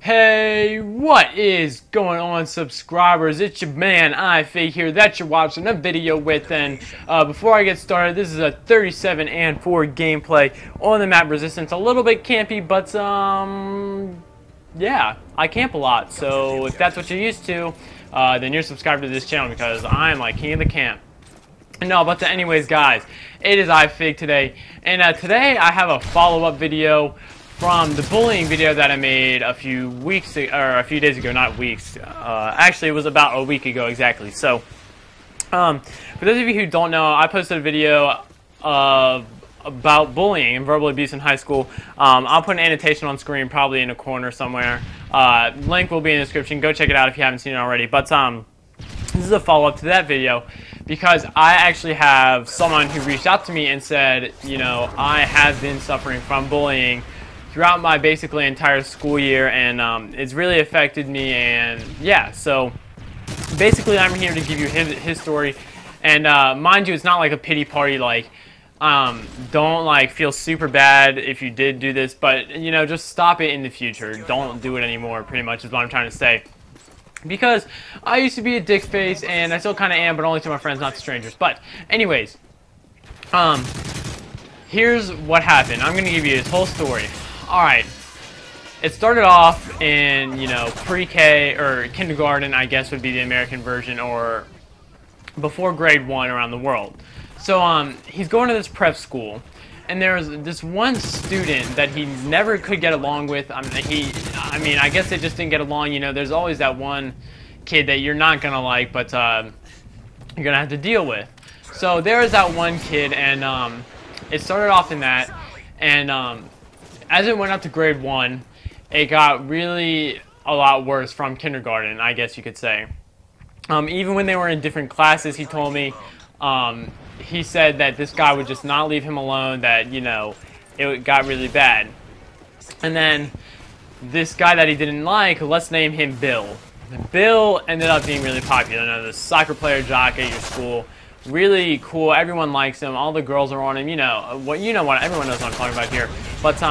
Hey, what is going on, subscribers? It's your man iFig here that you're watching a video with, and before I get started, this is a 37-4 gameplay on the map Resistance. A little bit campy, but yeah, I camp a lot, so if that's what you're used to, then you're subscribed to this channel because I'm like king of the camp. No, but anyways, guys, it is iFig today, and today I have a follow-up video from the bullying video that I made a few weeks or a few days ago, not weeks. Actually, it was about a week ago exactly. So, for those of you who don't know, I posted a video about bullying and verbal abuse in high school. I'll put an annotation on screen, probably in a corner somewhere. Link will be in the description. Go check it out if you haven't seen it already. But this is a follow-up to that video because I actually have someone who reached out to me and said, you know, I have been suffering from bullying throughout my basically entire school year, and it's really affected me. And yeah, so basically I'm here to give you his story, and mind you, it's not like a pity party. Like, don't like feel super bad if you did do this, but you know, just stop it in the future. Don't do it anymore, pretty much is what I'm trying to say. Because I used to be a dick face, and I still kind of am, but only to my friends, not to strangers. But anyways, here's what happened. I'm gonna give you his whole story. Alright, it started off in, you know, pre-K, or kindergarten, I guess would be the American version, or before grade 1 around the world. So, he's going to this prep school, and there's this one student that he never could get along with. I mean, I guess they just didn't get along, you know, there's always that one kid that you're not gonna like, but, you're gonna have to deal with. So, there is that one kid, and, it started off in that, and, as it went up to grade 1, it got really a lot worse from kindergarten, I guess you could say. Even when they were in different classes, he told me, he said that this guy would just not leave him alone, that, you know, it got really bad. And then this guy that he didn't like, let's name him Bill. Bill ended up being really popular. You know, the soccer player jock at your school. Really cool. Everyone likes him. All the girls are on him. You know what? Everyone knows what I'm talking about here. But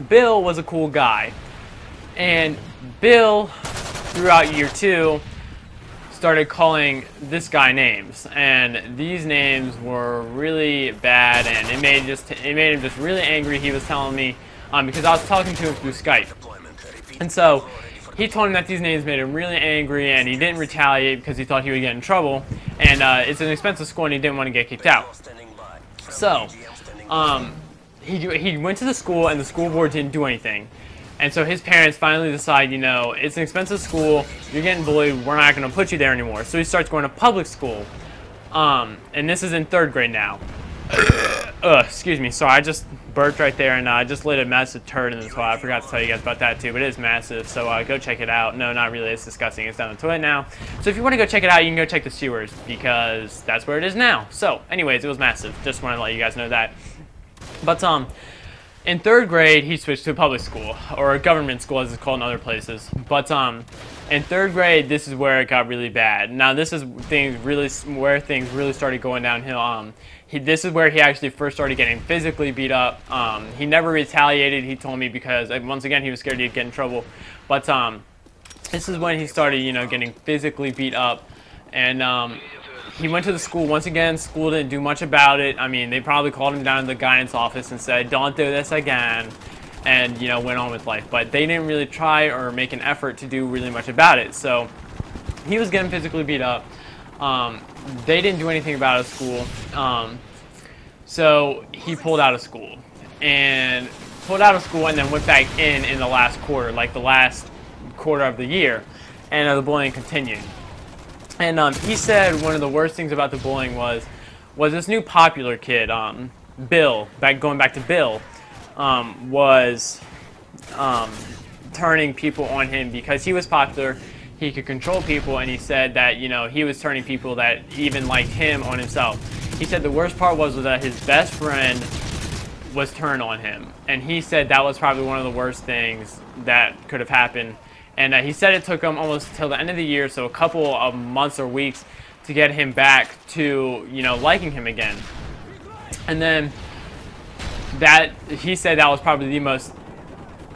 Bill was a cool guy, and Bill, throughout year 2, started calling this guy names, and these names were really bad, and it made him just really angry. He was telling me because I was talking to him through Skype, and so he told him that these names made him really angry, and he didn't retaliate because he thought he would get in trouble. And it's an expensive school, and he didn't want to get kicked out. So, he went to the school, and the school board didn't do anything. And so his parents finally decide, you know, it's an expensive school, you're getting bullied, we're not going to put you there anymore. So he starts going to public school. And this is in 3rd grade now. Excuse me, sorry, I just burped right there, and I just lit a massive turd in the toilet. I forgot to tell you guys about that too, but it is massive, so go check it out. No, not really, it's disgusting. It's down the toilet now. So if you want to go check it out, you can go check the sewers, because that's where it is now. So, anyways, it was massive. Just want to let you guys know that. But, in 3rd grade, he switched to a public school, or a government school as it's called in other places. But, in 3rd grade, this is where it got really bad. Now, this is where things really started going downhill. This is where he actually first started getting physically beat up. He never retaliated, he told me, because once again he was scared he'd get in trouble. But this is when he started, you know, getting physically beat up. And he went to the school. Once again, school didn't do much about it. I mean, they probably called him down to the guidance office and said, don't do this again, and, you know, went on with life. But they didn't really try or make an effort to do really much about it. So he was getting physically beat up. They didn't do anything about it at school. So he pulled out of school, and then went back in the last quarter, like the last quarter of the year, and the bullying continued. And he said one of the worst things about the bullying was this new popular kid, Bill, going back to Bill, was turning people on him because he was popular. He could control people, and he said that, you know, he was turning people that even liked him on himself. He said the worst part was that his best friend was turned on him, and he said that was probably one of the worst things that could have happened. And he said it took him almost till the end of the year, so a couple of months or weeks, to get him back to, you know, liking him again. And then he said that was probably the most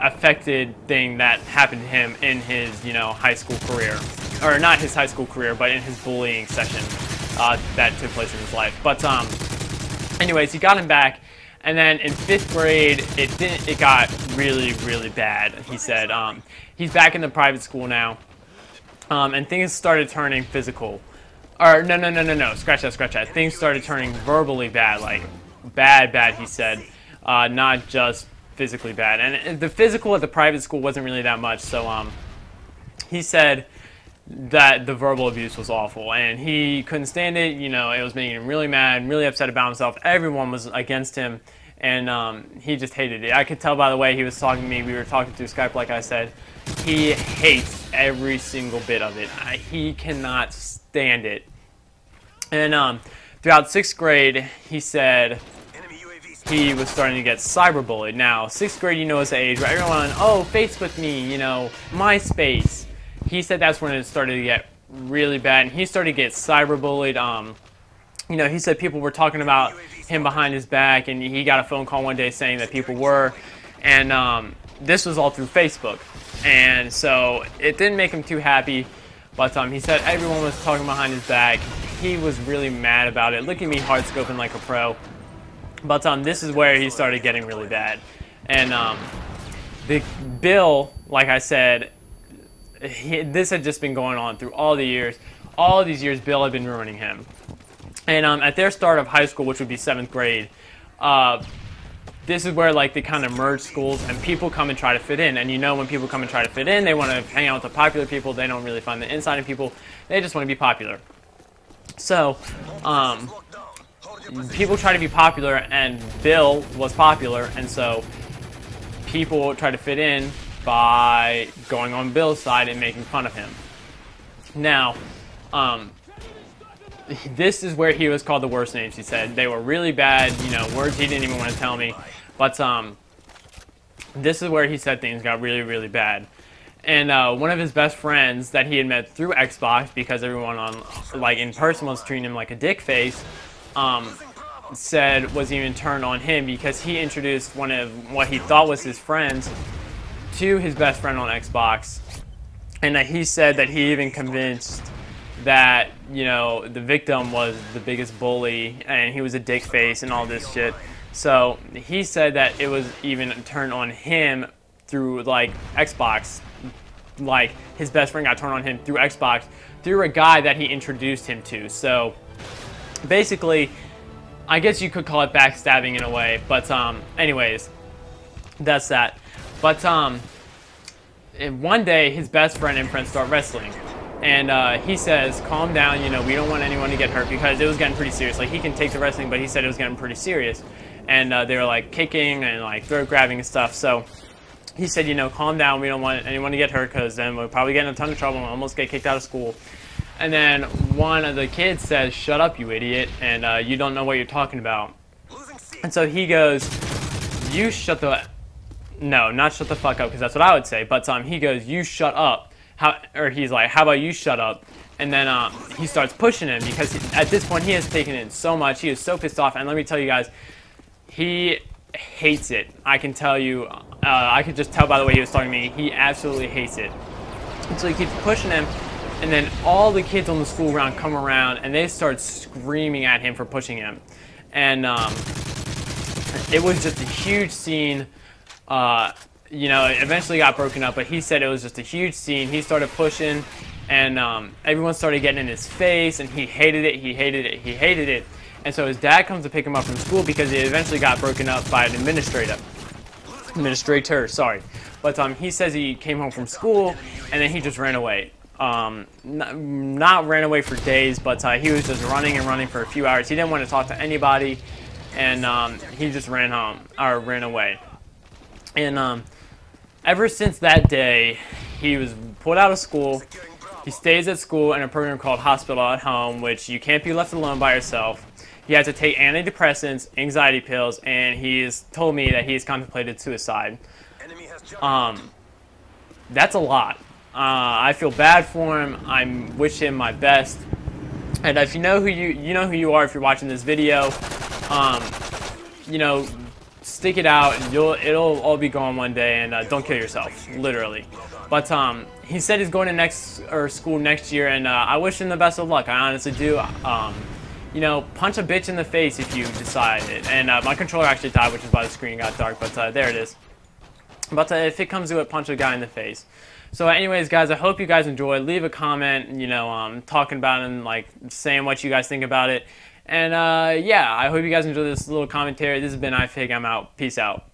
affected thing that happened to him in his, you know, high school career. Or not his high school career, but in his bullying session that took place in his life. But anyways, he got him back, and then in 5th grade, it got really, really bad. He said he's back in the private school now, and things started turning physical. Or no, scratch that. Things started turning verbally bad, like bad. He said, not just physically bad. And the physical at the private school wasn't really that much. So he said that the verbal abuse was awful, and he couldn't stand it. You know, it was making him really mad, really upset about himself. Everyone was against him, and he just hated it. I could tell by the way he was talking to me. We were talking through Skype, like I said. He hates every single bit of it. He cannot stand it. And throughout 6th grade, he said he was starting to get cyberbullied. Now, 6th grade, you know, is the age where everyone, oh, Facebook me, you know, MySpace. He said that's when it started to get really bad, and he started to get cyberbullied. You know, he said people were talking about him behind his back, and he got a phone call one day saying that people were, and this was all through Facebook. And so it didn't make him too happy, but he said everyone was talking behind his back. He was really mad about it. Look at me hard scoping like a pro. But this is where he started getting really bad. And Bill, like I said, this had just been going on through all the years. All these years, Bill had been ruining him. And at their start of high school, which would be 7th grade, this is where like they kind of merge schools and people come and try to fit in. And you know, when people come and try to fit in, they want to hang out with the popular people. They don't really find the inside of people. They just want to be popular. So, people try to be popular, and Bill was popular, and so people try to fit in by going on Bill's side and making fun of him. Now, this is where he was called the worst names, he said. They were really bad, you know, words he didn't even want to tell me. But this is where he said things got really, really bad. And one of his best friends that he had met through Xbox, because everyone on, like, in person was treating him like a dick face, said was even turned on him because he introduced one of what he thought was his friends to his best friend on Xbox. And he said that he even convinced that, you know, the victim was the biggest bully and he was a dick face and all this shit. So he said that it was even turned on him through, like, Xbox. Like, his best friend got turned on him through Xbox through a guy that he introduced him to. So basically, I guess you could call it backstabbing in a way. But anyways, that's that. But one day, his best friend and friends start wrestling. And he says, calm down, you know, we don't want anyone to get hurt, because it was getting pretty serious. Like, he can take the wrestling, but he said it was getting pretty serious. And they were, like, kicking and, like, throat grabbing and stuff. So he said, you know, calm down, we don't want anyone to get hurt, because then we'll probably get in a ton of trouble and almost get kicked out of school. And then one of the kids says, shut up, you idiot, and you don't know what you're talking about. And so he goes, you shut the... No, not shut the fuck up, because that's what I would say. But he goes, you shut up. Or he's like, how about you shut up? And then he starts pushing him, because at this point he has taken in so much. He is so pissed off. And let me tell you guys, he hates it. I can tell you, I could just tell by the way he was talking to me, he absolutely hates it. And so he keeps pushing him. And then all the kids on the school ground come around, and they start screaming at him for pushing him. And it was just a huge scene. You know, it eventually got broken up, but he said it was just a huge scene. He started pushing, and everyone started getting in his face, and he hated it, he hated it, he hated it. And so his dad comes to pick him up from school, because it eventually got broken up by an administrator, sorry. But he says he came home from school, and then he just ran away. Not ran away for days, but he was just running and running for a few hours. He didn't want to talk to anybody, and he just ran away. And ever since that day, he was pulled out of school. He stays at school in a program called Hospital at Home, which you can't be left alone by yourself. He has to take antidepressants, anxiety pills, and he's told me that he's contemplated suicide. That's a lot. I feel bad for him. I wish him my best. And if you know who you know who you are if you're watching this video. You know, stick it out, and it'll all be gone one day. And don't kill yourself, literally. But he said he's going to school next year, and I wish him the best of luck. I honestly do. You know, punch a bitch in the face if you decide it. And my controller actually died, which is why the screen got dark. But there it is. But if it comes to it, punch a guy in the face. So anyways, guys, I hope you guys enjoyed. Leave a comment, you know, talking about it and, like, saying what you guys think about it. And, yeah, I hope you guys enjoyed this little commentary. This has been iFig. I'm out. Peace out.